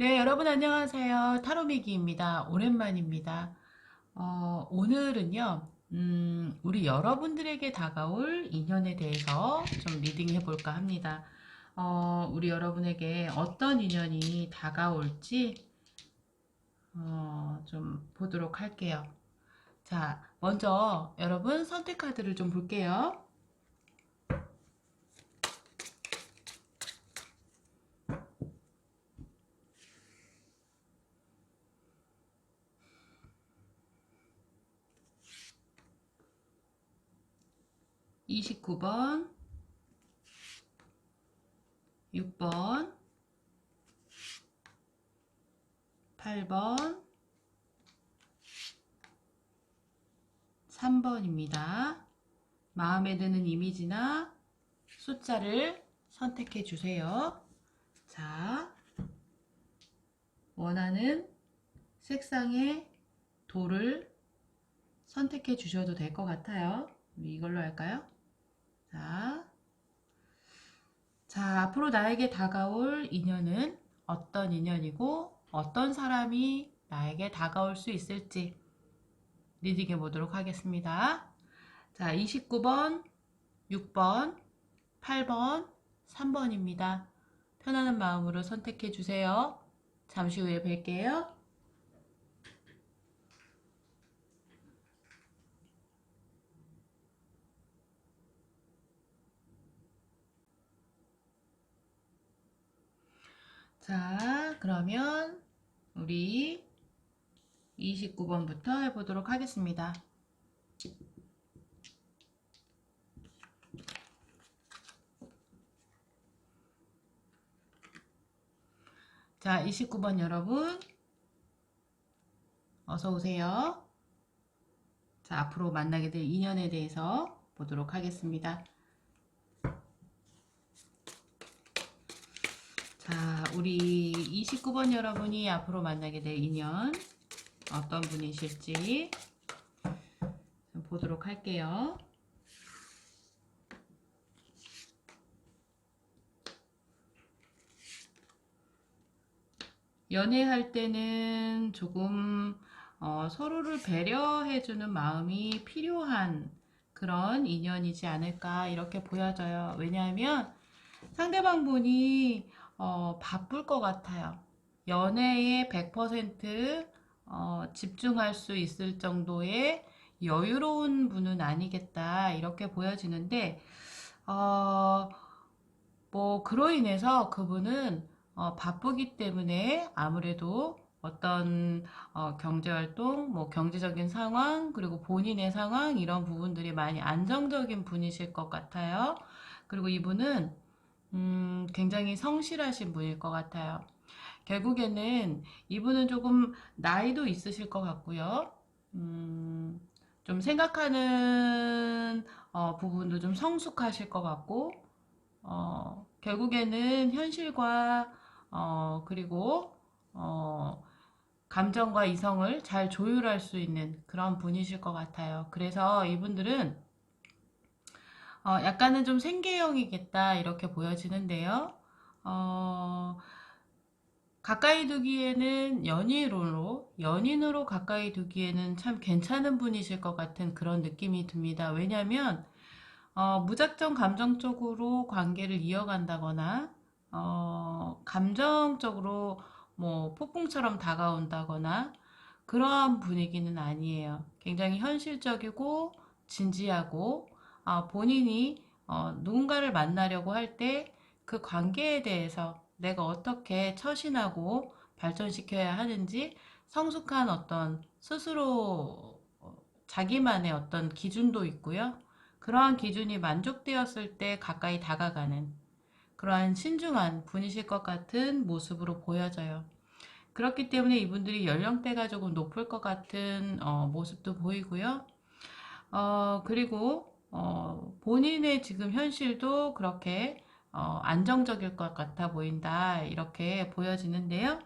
네, 여러분 안녕하세요. 타로미기입니다. 오랜만입니다. 오늘은요, 우리 여러분들에게 다가올 인연에 대해서 좀 리딩해 볼까 합니다. 우리 여러분에게 어떤 인연이 다가올지, 좀 보도록 할게요. 자, 먼저 여러분 선택 카드를 좀 볼게요. 29번, 6번, 8번, 3번입니다. 마음에 드는 이미지나 숫자를 선택해 주세요. 자, 원하는 색상의 돌을 선택해 주셔도 될 것 같아요. 우리 이걸로 할까요? 자, 앞으로 나에게 다가올 인연은 어떤 인연이고 어떤 사람이 나에게 다가올 수 있을지 리딩해 보도록 하겠습니다. 자, 29번, 6번, 8번, 3번입니다. 편안한 마음으로 선택해 주세요. 잠시 후에 뵐게요. 자, 그러면 우리 29번부터 해보도록 하겠습니다. 자, 29번 여러분, 어서 오세요. 자, 앞으로 만나게 될 인연에 대해서 보도록 하겠습니다. 자, 우리 29번 여러분이 앞으로 만나게 될 인연 어떤 분이실지 보도록 할게요. 연애할 때는 조금 서로를 배려해주는 마음이 필요한 그런 인연이지 않을까 이렇게 보여져요. 왜냐하면 상대방 분이 바쁠 것 같아요. 연애에 100% 집중할 수 있을 정도의 여유로운 분은 아니겠다 이렇게 보여지는데 어, 뭐 그로 인해서 그분은 바쁘기 때문에 아무래도 어떤 경제활동, 뭐 경제적인 상황, 그리고 본인의 상황 이런 부분들이 많이 안정적인 분이실 것 같아요. 그리고 이분은 굉장히 성실하신 분일 것 같아요. 결국에는 이분은 조금 나이도 있으실 것 같고요. 좀 생각하는 부분도 좀 성숙하실 것 같고 결국에는 현실과 그리고 감정과 이성을 잘 조율할 수 있는 그런 분이실 것 같아요. 그래서 이분들은 약간은 좀 생계형이겠다 이렇게 보여지는데요. 어, 가까이 두기에는 연인으로 가까이 두기에는 참 괜찮은 분이실 것 같은 그런 느낌이 듭니다. 왜냐하면 무작정 감정적으로 관계를 이어간다거나, 감정적으로 뭐 폭풍처럼 다가온다거나, 그러한 분위기는 아니에요. 굉장히 현실적이고, 진지하고, 본인이 누군가를 만나려고 할 때 그 관계에 대해서 내가 어떻게 처신하고 발전시켜야 하는지 성숙한 어떤 스스로 자기만의 어떤 기준도 있고요. 그러한 기준이 만족되었을 때 가까이 다가가는 그러한 신중한 분이실 것 같은 모습으로 보여져요. 그렇기 때문에 이분들이 연령대가 조금 높을 것 같은 모습도 보이고요. 그리고 본인의 지금 현실도 그렇게 안정적일 것 같아 보인다 이렇게 보여지는데요.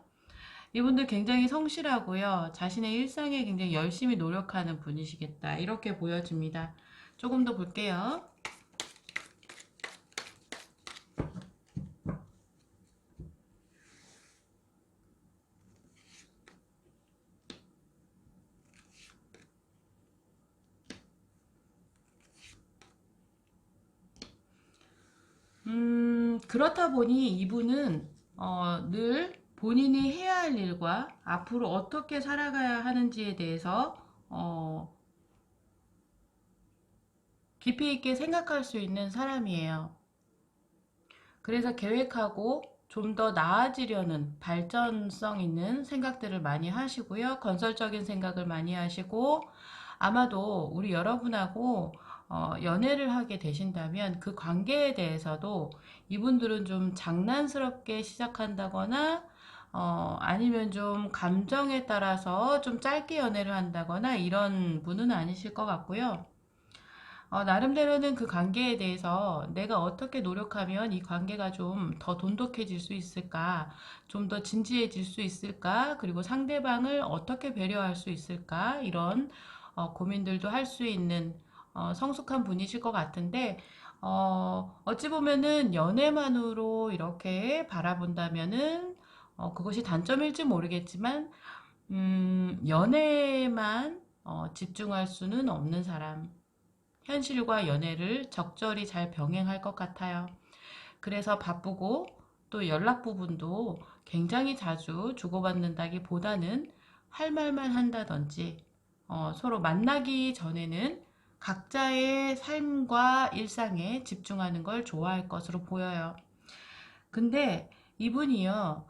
이분들 굉장히 성실하고요. 자신의 일상에 굉장히 열심히 노력하는 분이시겠다 이렇게 보여집니다. 조금 더 볼게요. 그렇다 보니 이분은 늘 본인이 해야 할 일과 앞으로 어떻게 살아가야 하는지에 대해서 깊이 있게 생각할 수 있는 사람이에요. 그래서 계획하고 좀 더 나아지려는 발전성 있는 생각들을 많이 하시고요. 건설적인 생각을 많이 하시고, 아마도 우리 여러분하고 연애를 하게 되신다면 그 관계에 대해서도 이분들은 좀 장난스럽게 시작한다거나 아니면 좀 감정에 따라서 좀 짧게 연애를 한다거나 이런 분은 아니실 것 같고요. 나름대로는 그 관계에 대해서 내가 어떻게 노력하면 이 관계가 좀 더 돈독해질 수 있을까, 좀 더 진지해질 수 있을까, 그리고 상대방을 어떻게 배려할 수 있을까, 이런 고민들도 할 수 있는 성숙한 분이실 것 같은데, 어찌 보면은 연애만으로 이렇게 바라본다면은 그것이 단점일지 모르겠지만, 연애만 집중할 수는 없는 사람. 현실과 연애를 적절히 잘 병행할 것 같아요. 그래서 바쁘고 또 연락 부분도 굉장히 자주 주고받는다기보다는 할 말만 한다든지 서로 만나기 전에는 각자의 삶과 일상에 집중하는 걸 좋아할 것으로 보여요. 근데 이분이요,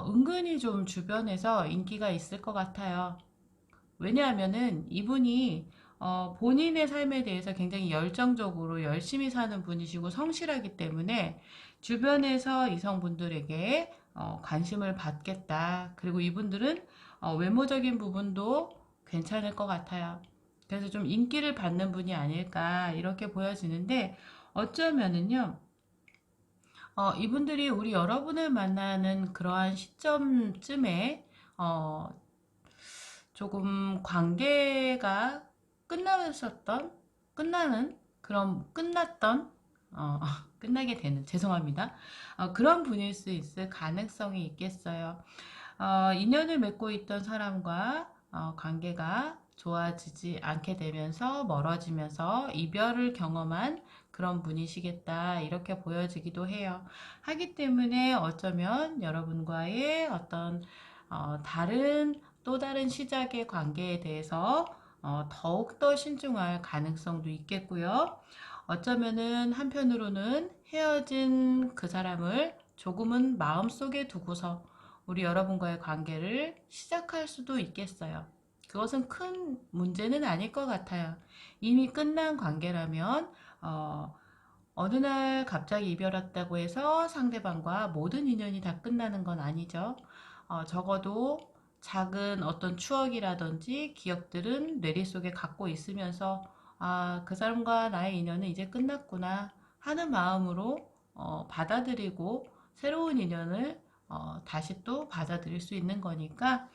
은근히 좀 주변에서 인기가 있을 것 같아요. 왜냐하면은 이분이 본인의 삶에 대해서 굉장히 열정적으로 열심히 사는 분이시고 성실하기 때문에 주변에서 이성분들에게 관심을 받겠다. 그리고 이분들은 외모적인 부분도 괜찮을 것 같아요. 그래서 좀 인기를 받는 분이 아닐까 이렇게 보여지는데 어쩌면은요, 이분들이 우리 여러분을 만나는 그러한 시점쯤에 어, 조금 관계가 끝나셨던, 끝나는, 그런, 끝났던, 어, 끝나게 되는, 죄송합니다. 그런 분일 수 있을 가능성이 있겠어요. 인연을 맺고 있던 사람과 관계가 좋아지지 않게 되면서 멀어지면서 이별을 경험한 그런 분이시겠다. 이렇게 보여지기도 해요. 하기 때문에 어쩌면 여러분과의 어떤 다른 또 다른 시작의 관계에 대해서 더욱더 신중할 가능성도 있겠고요. 어쩌면은 한편으로는 헤어진 그 사람을 조금은 마음속에 두고서 우리 여러분과의 관계를 시작할 수도 있겠어요. 그것은 큰 문제는 아닐 것 같아요. 이미 끝난 관계라면 어느 날 갑자기 이별했다고 해서 상대방과 모든 인연이 다 끝나는 건 아니죠. 적어도 작은 어떤 추억이라든지 기억들은 뇌리 속에 갖고 있으면서 그 사람과 나의 인연은 이제 끝났구나 하는 마음으로 받아들이고 새로운 인연을 다시 또 받아들일 수 있는 거니까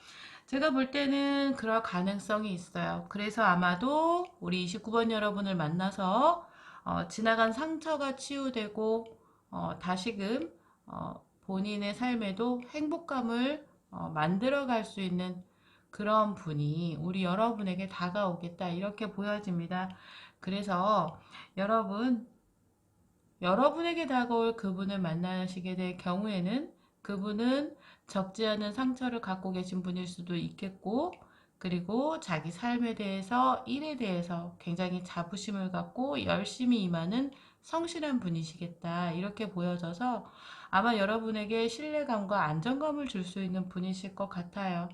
제가 볼 때는 그럴 가능성이 있어요. 그래서 아마도 우리 29번 여러분을 만나서 지나간 상처가 치유되고 다시금 본인의 삶에도 행복감을 만들어 갈 수 있는 그런 분이 우리 여러분에게 다가오겠다 이렇게 보여집니다. 그래서 여러분, 여러분에게 다가올 그분을 만나시게 될 경우에는 그분은 적지 않은 상처를 갖고 계신 분일 수도 있겠고, 그리고 자기 삶에 대해서, 일에 대해서 굉장히 자부심을 갖고 열심히 임하는 성실한 분이시겠다. 이렇게 보여져서 아마 여러분에게 신뢰감과 안정감을 줄 수 있는 분이실 것 같아요.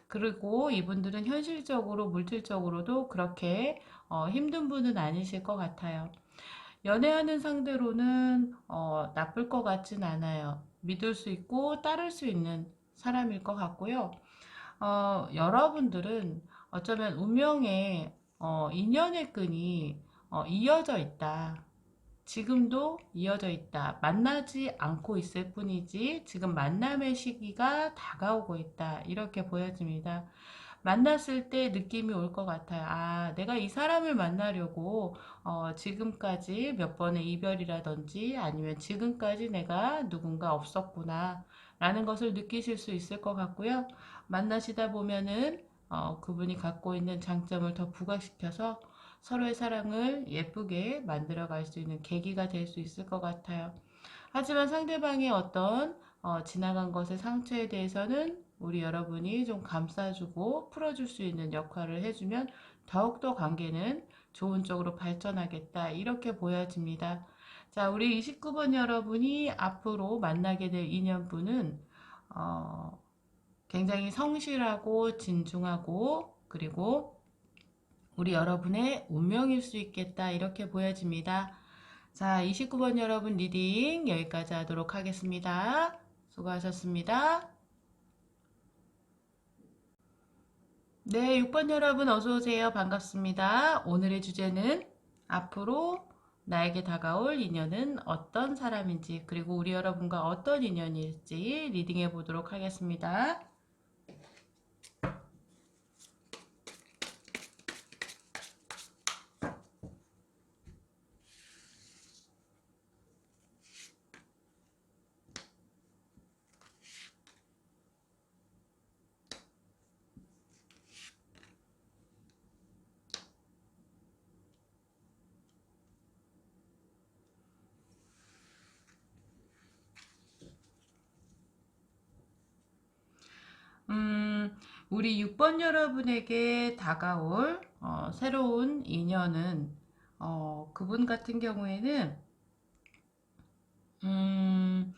그리고 이분들은 현실적으로, 물질적으로도 그렇게 힘든 분은 아니실 것 같아요. 연애하는 상대로는 나쁠 것 같진 않아요. 믿을 수 있고 따를 수 있는 사람일 것 같고요. 여러분들은 어쩌면 운명의 인연의 끈이 이어져 있다. 지금도 이어져 있다. 만나지 않고 있을 뿐이지 지금 만남의 시기가 다가오고 있다. 이렇게 보여집니다. 만났을 때 느낌이 올 것 같아요. 내가 이 사람을 만나려고 지금까지 몇 번의 이별이라든지 아니면 지금까지 내가 누군가 없었구나 라는 것을 느끼실 수 있을 것 같고요. 만나시다 보면은 그분이 갖고 있는 장점을 더 부각시켜서 서로의 사랑을 예쁘게 만들어 갈 수 있는 계기가 될 수 있을 것 같아요. 하지만 상대방의 어떤 지나간 것의 상처에 대해서는 우리 여러분이 좀 감싸주고 풀어줄 수 있는 역할을 해주면 더욱더 관계는 좋은 쪽으로 발전하겠다. 이렇게 보여집니다. 자, 우리 29번 여러분이 앞으로 만나게 될 인연분은 어, 굉장히 성실하고 진중하고 그리고 우리 여러분의 운명일 수 있겠다. 이렇게 보여집니다. 자, 29번 여러분 리딩 여기까지 하도록 하겠습니다. 수고하셨습니다. 네, 6번 여러분 어서 오세요. 반갑습니다. 오늘의 주제는 앞으로 나에게 다가올 인연은 어떤 사람인지 그리고 우리 여러분과 어떤 인연일지 리딩해 보도록 하겠습니다. 우리 6번 여러분에게 다가올 새로운 인연은 그분 같은 경우에는 음,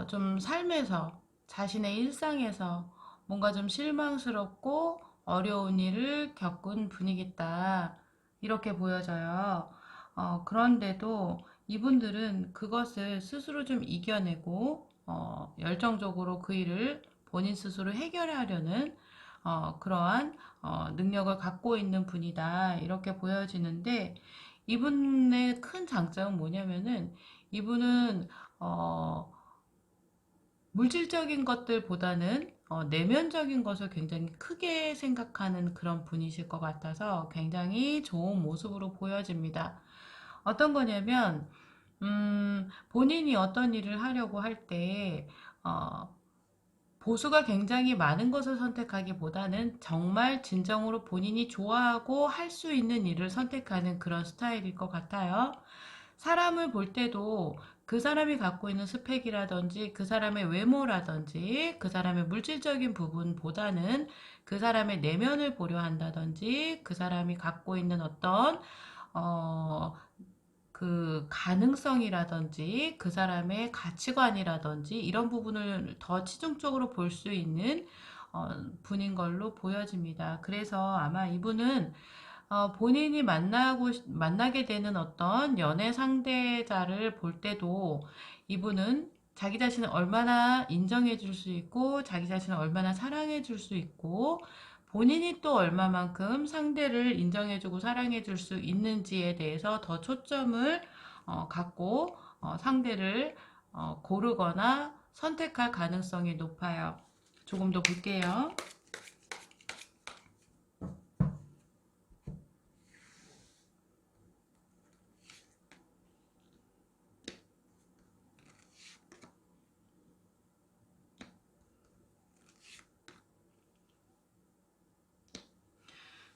좀 삶에서 자신의 일상에서 뭔가 좀 실망스럽고 어려운 일을 겪은 분이겠다. 이렇게 보여져요. 그런데도 이분들은 그것을 스스로 좀 이겨내고 열정적으로 그 일을 본인 스스로 해결하려는 그러한 능력을 갖고 있는 분이다. 이렇게 보여지는데 이분의 큰 장점은 뭐냐면은 이분은 어, 물질적인 것들보다는 내면적인 것을 굉장히 크게 생각하는 그런 분이실 것 같아서 굉장히 좋은 모습으로 보여집니다. 어떤 거냐면, 본인이 어떤 일을 하려고 할 때, 보수가 굉장히 많은 것을 선택하기보다는 정말 진정으로 본인이 좋아하고 할 수 있는 일을 선택하는 그런 스타일일 것 같아요. 사람을 볼 때도 그 사람이 갖고 있는 스펙이라든지 그 사람의 외모라든지 그 사람의 물질적인 부분보다는 그 사람의 내면을 보려 한다든지 그 사람이 갖고 있는 어떤 어, 그 가능성이라든지 그 사람의 가치관이라든지 이런 부분을 더 치중적으로 볼 수 있는 분인 걸로 보여집니다. 그래서 아마 이분은 본인이 만나게 되는 어떤 연애 상대자를 볼 때도 이분은 자기 자신을 얼마나 인정해 줄 수 있고, 자기 자신을 얼마나 사랑해 줄 수 있고, 본인이 또 얼마만큼 상대를 인정해 주고 사랑해 줄 수 있는지에 대해서 더 초점을 갖고 상대를 고르거나 선택할 가능성이 높아요. 조금 더 볼게요.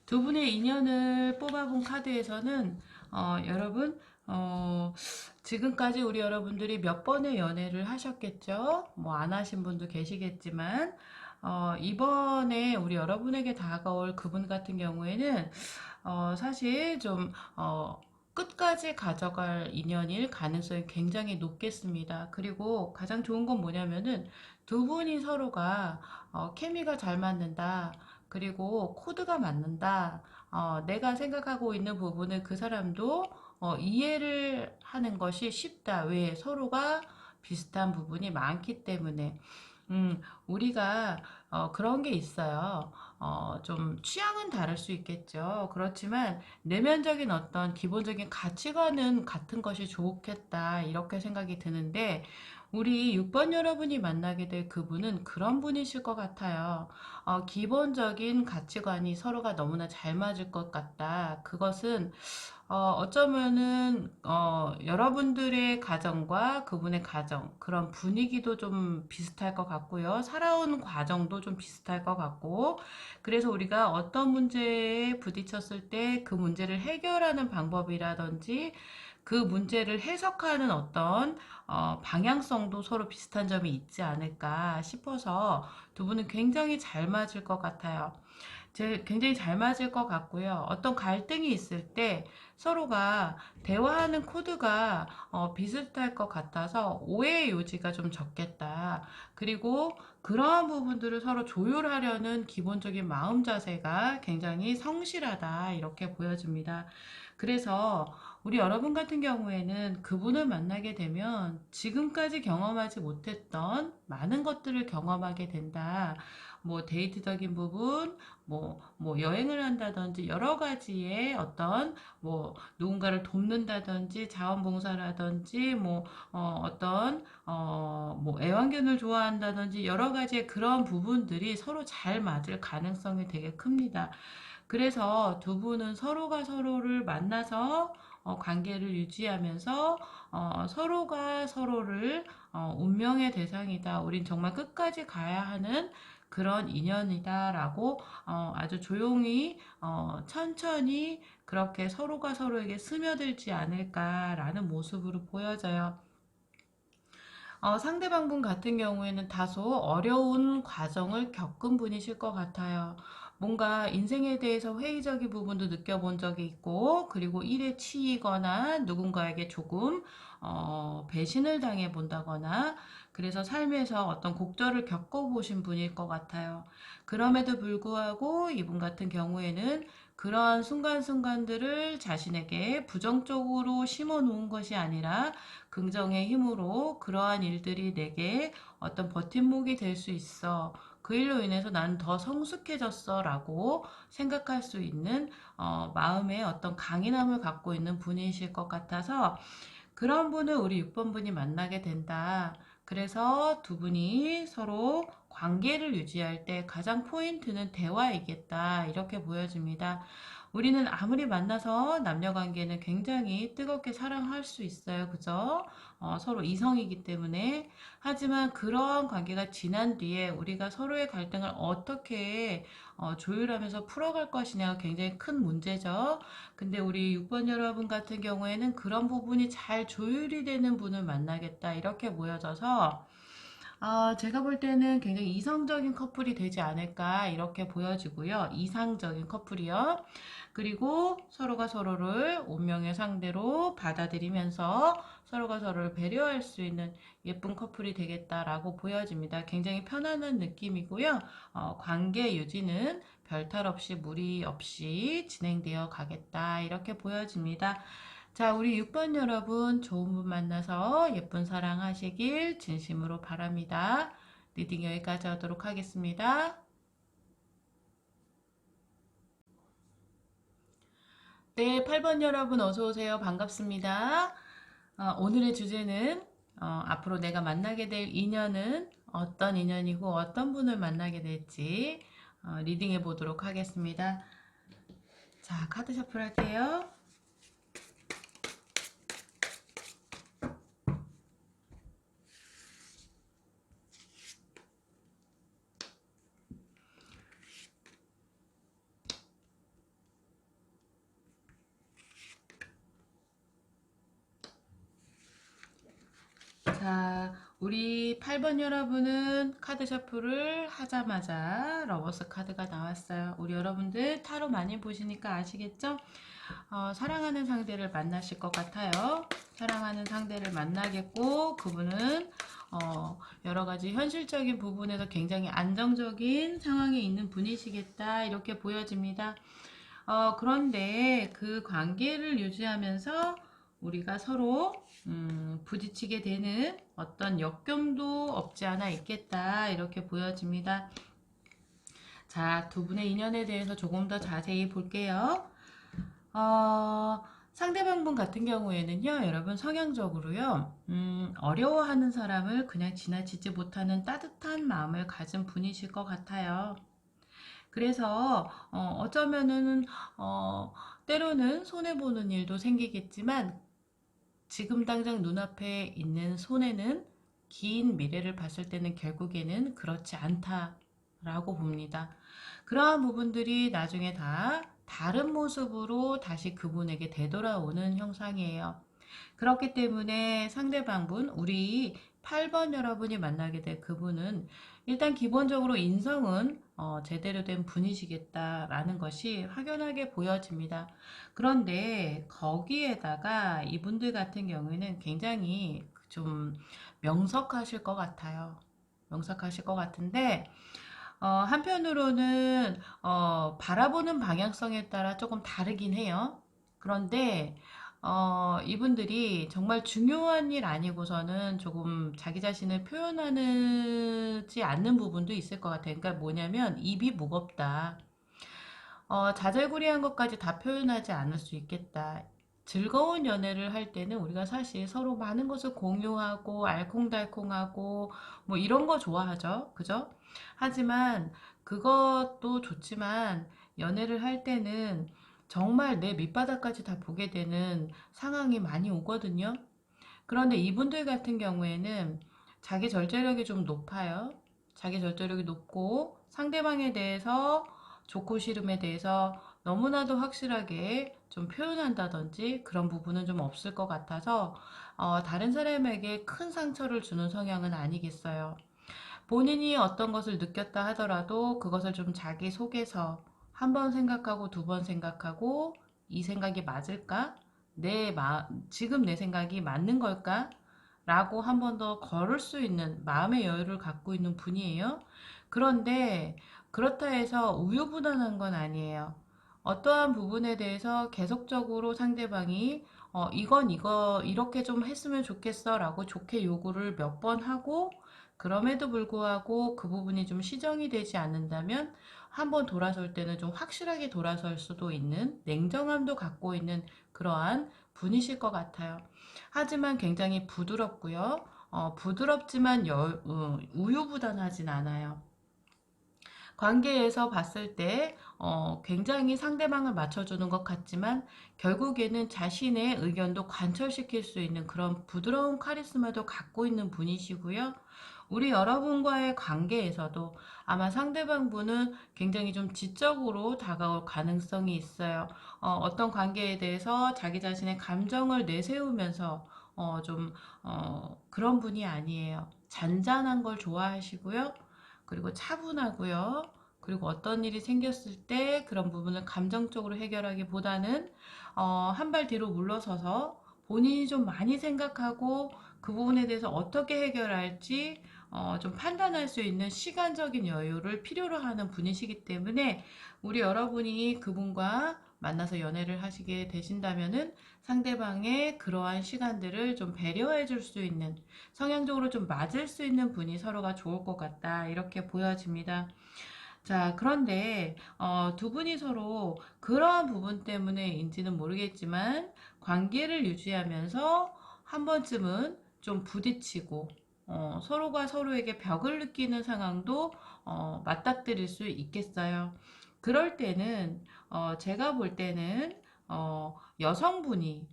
두 분의 인연을 뽑아본 카드에서는 여러분 지금까지 우리 여러분들이 몇 번의 연애를 하셨겠죠? 뭐 안 하신 분도 계시겠지만 이번에 우리 여러분에게 다가올 그분 같은 경우에는 사실 좀 끝까지 가져갈 인연일 가능성이 굉장히 높겠습니다. 그리고 가장 좋은 건 뭐냐면은 두 분이 서로가 케미가 잘 맞는다. 그리고 코드가 맞는다. 내가 생각하고 있는 부분을 그 사람도 이해를 하는 것이 쉽다. 왜? 서로가 비슷한 부분이 많기 때문에. 우리가 그런 게 있어요. 좀 취향은 다를 수 있겠죠. 그렇지만 내면적인 어떤 기본적인 가치관은 같은 것이 좋겠다. 이렇게 생각이 드는데 우리 6번 여러분이 만나게 될 그분은 그런 분이실 것 같아요. 기본적인 가치관이 서로가 너무나 잘 맞을 것 같다. 그것은 어쩌면은 여러분들의 가정과 그분의 가정 그런 분위기도 좀 비슷할 것 같고요. 살아온 과정도 좀 비슷할 것 같고 그래서 우리가 어떤 문제에 부딪혔을 때 그 문제를 해결하는 방법이라든지 그 문제를 해석하는 어떤 방향성도 서로 비슷한 점이 있지 않을까 싶어서 두 분은 굉장히 잘 맞을 것 같아요. 굉장히 잘 맞을 것 같고요. 어떤 갈등이 있을 때 서로가 대화하는 코드가 비슷할 것 같아서 오해의 요지가 좀 적겠다. 그리고 그러한 부분들을 서로 조율하려는 기본적인 마음 자세가 굉장히 성실하다. 이렇게 보여집니다. 그래서 우리 여러분 같은 경우에는 그분을 만나게 되면 지금까지 경험하지 못했던 많은 것들을 경험하게 된다. 뭐 데이트적인 부분, 뭐 여행을 한다든지 여러 가지의 어떤 뭐 누군가를 돕는다든지 자원봉사라든지 뭐 어떤 뭐 애완견을 좋아한다든지 여러 가지의 그런 부분들이 서로 잘 맞을 가능성이 되게 큽니다. 그래서 두 분은 서로가 서로를 만나서 관계를 유지하면서 서로가 서로를 운명의 대상이다. 우린 정말 끝까지 가야 하는 그런 인연이다라고 아주 조용히 천천히 그렇게 서로가 서로에게 스며들지 않을까라는 모습으로 보여져요. 상대방 분 같은 경우에는 다소 어려운 과정을 겪은 분이실 것 같아요. 뭔가 인생에 대해서 회의적인 부분도 느껴본 적이 있고, 그리고 일에 치이거나 누군가에게 조금 배신을 당해 본다거나, 그래서 삶에서 어떤 곡절을 겪어보신 분일 것 같아요. 그럼에도 불구하고 이분 같은 경우에는 그러한 순간순간들을 자신에게 부정적으로 심어 놓은 것이 아니라 긍정의 힘으로 그러한 일들이 내게 어떤 버팀목이 될 수 있어. 그 일로 인해서 나는 더 성숙해졌어 라고 생각할 수 있는 마음의 어떤 강인함을 갖고 있는 분이실 것 같아서 그런 분을 우리 6번 분이 만나게 된다. 그래서 두 분이 서로 관계를 유지할 때 가장 포인트는 대화이겠다. 이렇게 보여집니다. 우리는 아무리 만나서 남녀 관계는 굉장히 뜨겁게 사랑할 수 있어요. 그죠? 서로 이성이기 때문에. 하지만 그런 관계가 지난 뒤에 우리가 서로의 갈등을 어떻게 조율하면서 풀어갈 것이냐가 굉장히 큰 문제죠. 근데 우리 6번 여러분 같은 경우에는 그런 부분이 잘 조율이 되는 분을 만나겠다. 이렇게 보여져서 제가 볼 때는 굉장히 이성적인 커플이 되지 않을까 이렇게 보여지고요. 이상적인 커플이요. 그리고 서로가 서로를 운명의 상대로 받아들이면서 서로가 서로를 배려할 수 있는 예쁜 커플이 되겠다라고 보여집니다. 굉장히 편안한 느낌이고요. 관계 유지는 별탈 없이 무리 없이 진행되어 가겠다 이렇게 보여집니다. 자, 우리 6번 여러분 좋은 분 만나서 예쁜 사랑 하시길 진심으로 바랍니다. 리딩 여기까지 하도록 하겠습니다. 네, 8번 여러분 어서 오세요. 반갑습니다. 오늘의 주제는 앞으로 내가 만나게 될 인연은 어떤 인연이고 어떤 분을 만나게 될지 리딩해 보도록 하겠습니다. 자, 카드 셔플 할게요. 자, 우리 8번 여러분은 카드 셔플을 하자마자 러버스 카드가 나왔어요. 우리 여러분들 타로 많이 보시니까 아시겠죠? 사랑하는 상대를 만나실 것 같아요. 사랑하는 상대를 만나겠고 그분은 여러 가지 현실적인 부분에서 굉장히 안정적인 상황에 있는 분이시겠다 이렇게 보여집니다. 그런데 그 관계를 유지하면서 우리가 서로 부딪히게 되는 어떤 역경도 없지 않아 있겠다 이렇게 보여집니다. 자, 두 분의 인연에 대해서 조금 더 자세히 볼게요. 상대방 분 같은 경우에는요, 여러분 성향적으로요, 어려워하는 사람을 그냥 지나치지 못하는 따뜻한 마음을 가진 분이실 것 같아요. 그래서 어쩌면은 때로는 손해보는 일도 생기겠지만 지금 당장 눈앞에 있는 손해는 긴 미래를 봤을 때는 결국에는 그렇지 않다라고 봅니다. 그러한 부분들이 나중에 다 다른 모습으로 다시 그분에게 되돌아오는 형상이에요. 그렇기 때문에 상대방분, 우리 8번 여러분이 만나게 될 그분은 일단 기본적으로 인성은 제대로 된 분이시겠다라는 것이 확연하게 보여집니다. 그런데 거기에다가 이분들 같은 경우에는 굉장히 좀 명석하실 것 같아요. 명석하실 것 같은데 한편으로는 바라보는 방향성에 따라 조금 다르긴 해요. 그런데 이분들이 정말 중요한 일 아니고서는 조금 자기 자신을 표현하지 않는 부분도 있을 것 같아요. 그러니까 뭐냐면 입이 무겁다. 자잘구레한 것까지 다 표현하지 않을 수 있겠다. 즐거운 연애를 할 때는 우리가 사실 서로 많은 것을 공유하고 알콩달콩하고 뭐 이런 거 좋아하죠. 그죠? 하지만 그것도 좋지만 연애를 할 때는 정말 내 밑바닥까지 다 보게 되는 상황이 많이 오거든요. 그런데 이분들 같은 경우에는 자기 절제력이 좀 높아요. 자기 절제력이 높고 상대방에 대해서 좋고 싫음에 대해서 너무나도 확실하게 좀 표현한다든지 그런 부분은 좀 없을 것 같아서 다른 사람에게 큰 상처를 주는 성향은 아니겠어요. 본인이 어떤 것을 느꼈다 하더라도 그것을 좀 자기 속에서 한 번 생각하고 두 번 생각하고 이 생각이 맞을까? 지금 내 생각이 맞는 걸까? 라고 한 번 더 걸을 수 있는 마음의 여유를 갖고 있는 분이에요. 그런데 그렇다 해서 우유부단한 건 아니에요. 어떠한 부분에 대해서 계속적으로 상대방이 이거 이렇게 좀 했으면 좋겠어 라고 좋게 요구를 몇 번 하고 그럼에도 불구하고 그 부분이 좀 시정이 되지 않는다면 한번 돌아설 때는 좀 확실하게 돌아설 수도 있는 냉정함도 갖고 있는 그러한 분이실 것 같아요. 하지만 굉장히 부드럽고요. 부드럽지만 우유부단하진 않아요. 관계에서 봤을 때 굉장히 상대방을 맞춰주는 것 같지만 결국에는 자신의 의견도 관철시킬 수 있는 그런 부드러운 카리스마도 갖고 있는 분이시고요. 우리 여러분과의 관계에서도 아마 상대방 분은 굉장히 좀 지적으로 다가올 가능성이 있어요. 어떤 관계에 대해서 자기 자신의 감정을 내세우면서 그런 분이 아니에요. 잔잔한 걸 좋아하시고요. 그리고 차분하고요. 그리고 어떤 일이 생겼을 때 그런 부분을 감정적으로 해결하기보다는 한 발 뒤로 물러서서 본인이 좀 많이 생각하고 그 부분에 대해서 어떻게 해결할지 좀 판단할 수 있는 시간적인 여유를 필요로 하는 분이시기 때문에 우리 여러분이 그분과 만나서 연애를 하시게 되신다면은 상대방의 그러한 시간들을 좀 배려해 줄 수 있는 성향적으로 좀 맞을 수 있는 분이 서로가 좋을 것 같다. 이렇게 보여집니다. 자, 그런데 두 분이 서로 그러한 부분 때문에인지는 모르겠지만 관계를 유지하면서 한 번쯤은 좀 부딪히고 서로가 서로에게 벽을 느끼는 상황도 맞닥뜨릴 수 있겠어요. 그럴 때는 제가 볼 때는 여성분이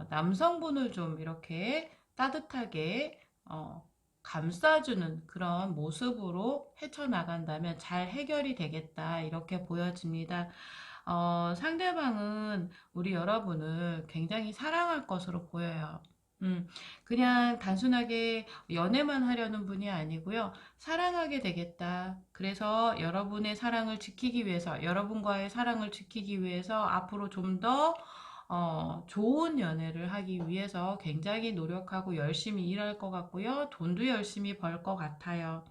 남성분을 좀 이렇게 따뜻하게 감싸주는 그런 모습으로 헤쳐나간다면 잘 해결이 되겠다 이렇게 보여집니다. 상대방은 우리 여러분을 굉장히 사랑할 것으로 보여요. 그냥 단순하게 연애만 하려는 분이 아니고요. 사랑하게 되겠다. 그래서 여러분의 사랑을 지키기 위해서, 여러분과의 사랑을 지키기 위해서 앞으로 좀 더 좋은 연애를 하기 위해서 굉장히 노력하고 열심히 일할 것 같고요. 돈도 열심히 벌 것 같아요.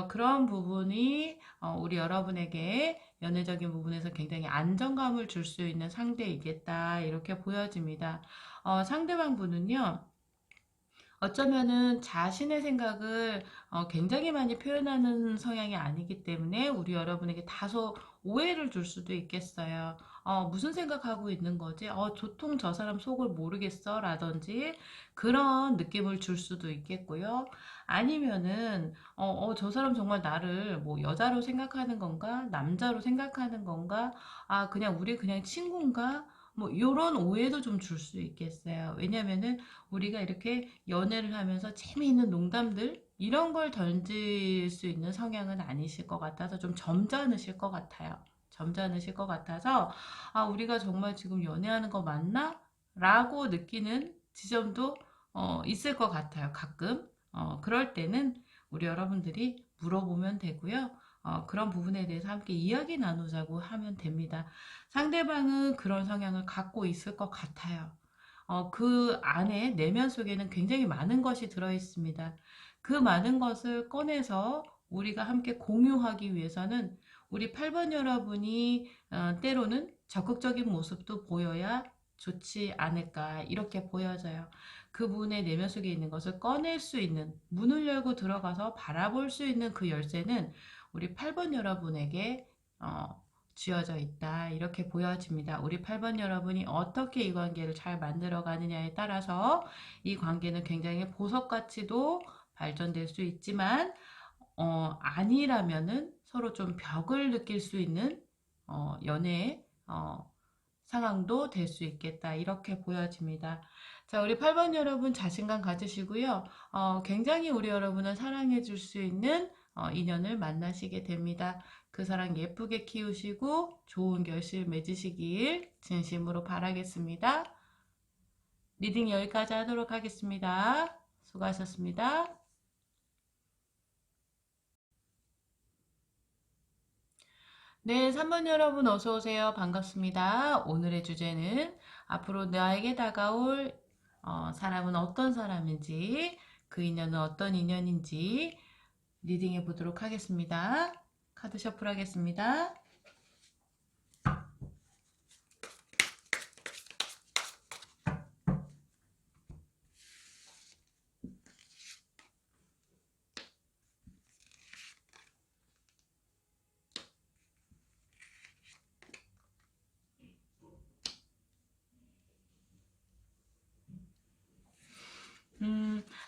그런 부분이 우리 여러분에게 연애적인 부분에서 굉장히 안정감을 줄 수 있는 상대이겠다. 이렇게 보여집니다. 상대방 분은요. 어쩌면은 자신의 생각을 굉장히 많이 표현하는 성향이 아니기 때문에 우리 여러분에게 다소 오해를 줄 수도 있겠어요. 무슨 생각하고 있는 거지? 도통 저 사람 속을 모르겠어? 라든지 그런 느낌을 줄 수도 있겠고요. 아니면은 저 사람 정말 나를 뭐 여자로 생각하는 건가? 남자로 생각하는 건가? 그냥 우리 그냥 친구인가? 뭐 이런 오해도 좀 줄 수 있겠어요. 왜냐면은 우리가 이렇게 연애를 하면서 재미있는 농담들 이런 걸 던질 수 있는 성향은 아니실 것 같아서 좀 점잖으실 것 같아요. 점잖으실 것 같아서 우리가 정말 지금 연애하는 거 맞나? 라고 느끼는 지점도 있을 것 같아요. 가끔. 그럴 때는 우리 여러분들이 물어보면 되고요. 그런 부분에 대해서 함께 이야기 나누자고 하면 됩니다. 상대방은 그런 성향을 갖고 있을 것 같아요. 그 안에 내면 속에는 굉장히 많은 것이 들어 있습니다. 그 많은 것을 꺼내서 우리가 함께 공유하기 위해서는 우리 8번 여러분이 때로는 적극적인 모습도 보여야 좋지 않을까 이렇게 보여져요. 그분의 내면 속에 있는 것을 꺼낼 수 있는 문을 열고 들어가서 바라볼 수 있는 그 열쇠는 우리 8번 여러분에게 쥐어져 있다 이렇게 보여집니다. 우리 8번 여러분이 어떻게 이 관계를 잘 만들어 가느냐에 따라서 이 관계는 굉장히 보석같이도 발전될 수 있지만 아니라면은 서로 좀 벽을 느낄 수 있는 연애 상황도 될 수 있겠다 이렇게 보여집니다. 자, 우리 8번 여러분 자신감 가지시고요. 굉장히 우리 여러분을 사랑해 줄 수 있는 인연을 만나시게 됩니다. 그 사랑 예쁘게 키우시고 좋은 결실 맺으시길 진심으로 바라겠습니다. 리딩 여기까지 하도록 하겠습니다. 수고하셨습니다. 네, 3번 여러분 어서 오세요. 반갑습니다. 오늘의 주제는 앞으로 나에게 다가올 사람은 어떤 사람인지, 그 인연은 어떤 인연인지 리딩해 보도록 하겠습니다. 카드 셔플 하겠습니다.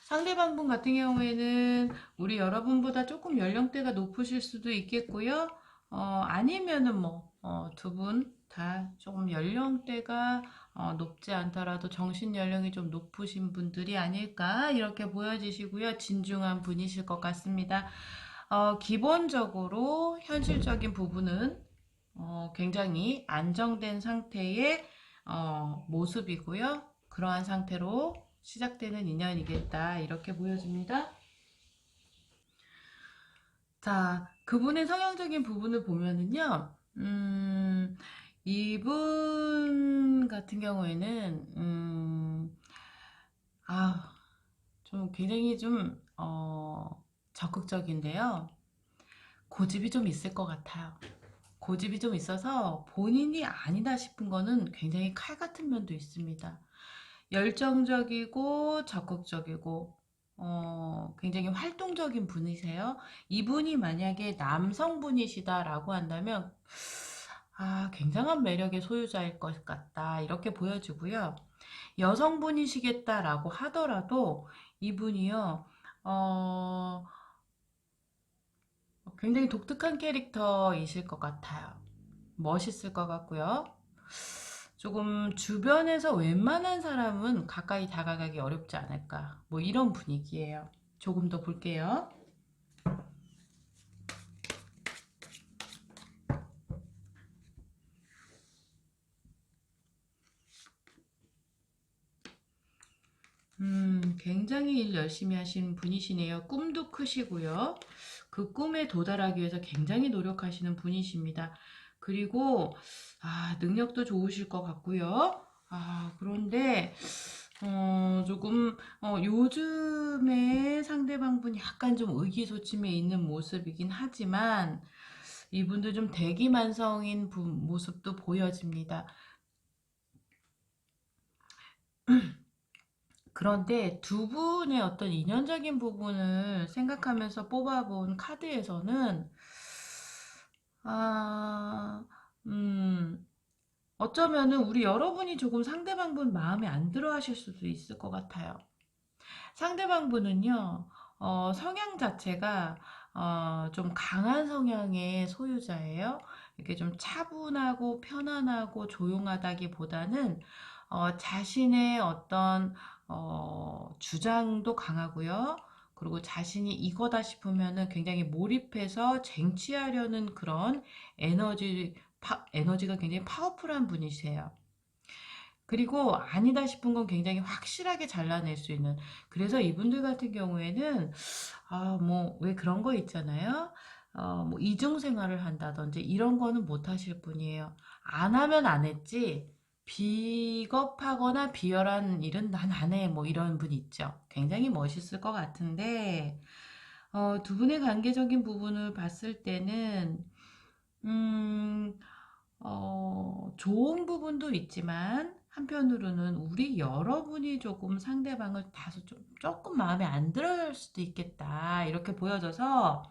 상대방 분 같은 경우에는 우리 여러분보다 조금 연령대가 높으실 수도 있겠고요. 아니면은 뭐, 두 분 다 조금 연령대가 높지 않더라도 정신 연령이 좀 높으신 분들이 아닐까 이렇게 보여지시고요. 진중한 분이실 것 같습니다. 기본적으로 현실적인 부분은 굉장히 안정된 상태의 모습이고요. 그러한 상태로 시작되는 인연이겠다 이렇게 보여집니다. 자, 그분의 성향적인 부분을 보면은요, 이분 같은 경우에는 좀 굉장히 좀 적극적인데요. 고집이 좀 있을 것 같아요. 고집이 좀 있어서 본인이 아니다 싶은 거는 굉장히 칼 같은 면도 있습니다. 열정적이고 적극적이고 굉장히 활동적인 분이세요. 이분이 만약에 남성분이시다라고 한다면 굉장한 매력의 소유자일 것 같다 이렇게 보여지고요. 여성분이시겠다라고 하더라도 이분이요 굉장히 독특한 캐릭터이실 것 같아요. 멋있을 것 같고요. 조금 주변에서 웬만한 사람은 가까이 다가가기 어렵지 않을까. 뭐 이런 분위기예요. 조금 더 볼게요. 굉장히 일 열심히 하시는 분이시네요. 꿈도 크시고요. 그 꿈에 도달하기 위해서 굉장히 노력하시는 분이십니다. 그리고 능력도 좋으실 것 같고요. 그런데 조금 요즘에 상대방분이 약간 좀 의기소침해 있는 모습이긴 하지만 이분도 좀 대기만성인 모습도 보여집니다. 그런데 두 분의 어떤 인연적인 부분을 생각하면서 뽑아본 카드에서는 아, 어쩌면은 우리 여러분이 조금 상대방분 마음에 안 들어 하실 수도 있을 것 같아요. 상대방분은요, 성향 자체가 좀 강한 성향의 소유자예요. 이렇게 좀 차분하고 편안하고 조용하다기보다는 자신의 어떤 주장도 강하고요. 그리고 자신이 이거다 싶으면은 굉장히 몰입해서 쟁취하려는 그런 에너지가 굉장히 파워풀한 분이세요. 그리고 아니다 싶은 건 굉장히 확실하게 잘라낼 수 있는. 그래서 이분들 같은 경우에는 뭐 왜 그런 거 있잖아요. 뭐 이중 생활을 한다든지 이런 거는 못 하실 분이에요. 안 하면 안 했지. 비겁하거나 비열한 일은 난 안 해. 뭐 이런 분 있죠. 굉장히 멋있을 것 같은데, 두 분의 관계적인 부분을 봤을 때는, 음, 좋은 부분도 있지만, 한편으로는 우리 여러분이 조금 상대방을 다소 조금 마음에 안 들어 할 수도 있겠다. 이렇게 보여져서,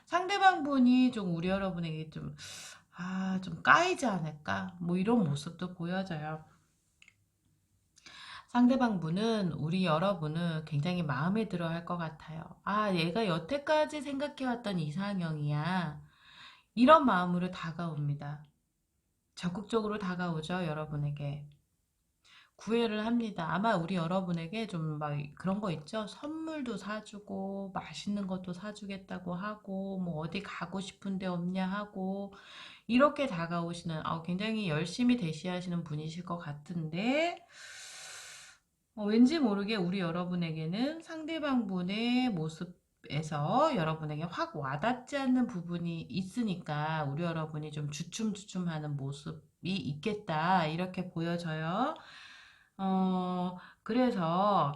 상대방 분이 좀 우리 여러분에게 좀 까이지 않을까? 뭐 이런 모습도 보여져요. 상대방 분은 우리 여러분을 굉장히 마음에 들어 할 것 같아요. 얘가 여태까지 생각해왔던 이상형이야. 이런 마음으로 다가옵니다. 적극적으로 다가오죠, 여러분에게. 구애를 합니다. 아마 우리 여러분에게 좀 막 그런 거 있죠? 선물도 사주고, 맛있는 것도 사주겠다고 하고, 뭐 어디 가고 싶은 데 없냐 하고, 이렇게 다가오시는, 굉장히 열심히 대시하시는 분이실 것 같은데, 왠지 모르게 우리 여러분에게는 상대방 분의 모습에서 여러분에게 확 와닿지 않는 부분이 있으니까 우리 여러분이 좀 주춤주춤하는 모습이 있겠다. 이렇게 보여져요. 그래서,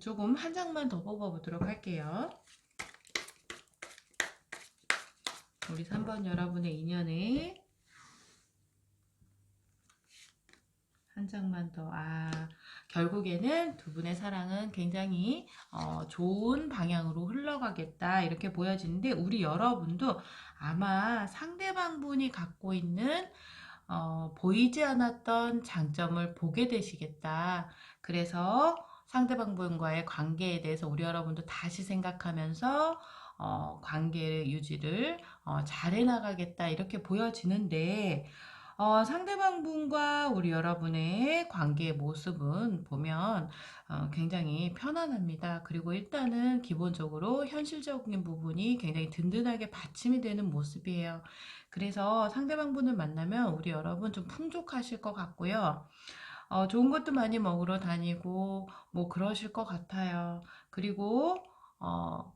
조금 한 장만 더 뽑아보도록 할게요. 우리 3번 여러분의 인연에 한 장만 더. 결국에는 두 분의 사랑은 굉장히 좋은 방향으로 흘러가겠다. 이렇게 보여지는데, 우리 여러분도 아마 상대방 분이 갖고 있는 보이지 않았던 장점을 보게 되시겠다. 그래서 상대방 분과의 관계에 대해서 우리 여러분도 다시 생각하면서 관계 유지를 잘해 나가겠다. 이렇게 보여지는데, 상대방 분과 우리 여러분의 관계의 모습은 보면 굉장히 편안합니다. 그리고 일단은 기본적으로 현실적인 부분이 굉장히 든든하게 받침이 되는 모습이에요. 그래서 상대방 분을 만나면 우리 여러분 좀 풍족하실 것 같고요. 좋은 것도 많이 먹으러 다니고 뭐 그러실 것 같아요. 그리고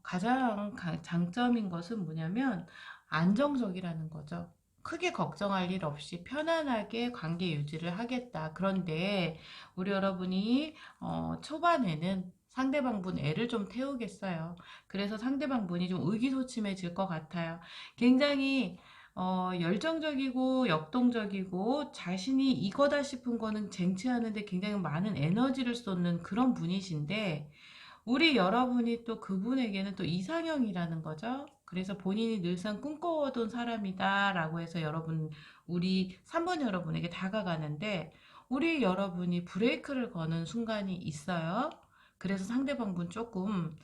가장 장점인 것은 뭐냐면 안정적이라는 거죠. 크게 걱정할 일 없이 편안하게 관계 유지를 하겠다. 그런데 우리 여러분이 초반에는 상대방 분 애를 좀 태우겠어요. 그래서 상대방 분이 좀 의기소침해질 것 같아요. 굉장히 열정적이고 역동적이고 자신이 이거다 싶은 거는 쟁취하는데 굉장히 많은 에너지를 쏟는 그런 분이신데, 우리 여러분이 또 그분에게는 또 이상형이라는 거죠. 그래서 본인이 늘상 꿈꿔오던 사람이다 라고 해서 우리 3번 여러분에게 다가가는데, 우리 여러분이 브레이크를 거는 순간이 있어요. 그래서 상대방 분 조금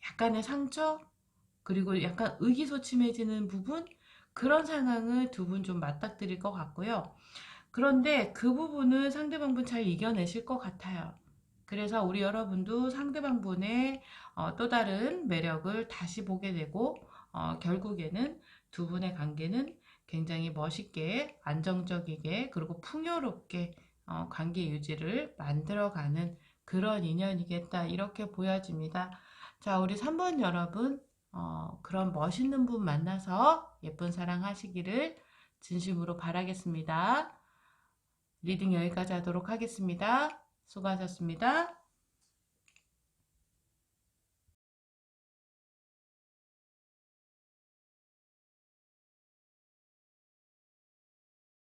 약간의 상처, 그리고 약간 의기소침해지는 부분, 그런 상황을 두 분 좀 맞닥뜨릴 것 같고요. 그런데 그 부분을 상대방 분 잘 이겨내실 것 같아요. 그래서 우리 여러분도 상대방 분의 또 다른 매력을 다시 보게 되고, 결국에는 두 분의 관계는 굉장히 멋있게, 안정적이게, 그리고 풍요롭게 관계 유지를 만들어가는 그런 인연이겠다. 이렇게 보여집니다. 자, 우리 3번 여러분, 그런 멋있는 분 만나서 예쁜 사랑 하시기를 진심으로 바라겠습니다. 리딩 여기까지 하도록 하겠습니다. 수고하셨습니다.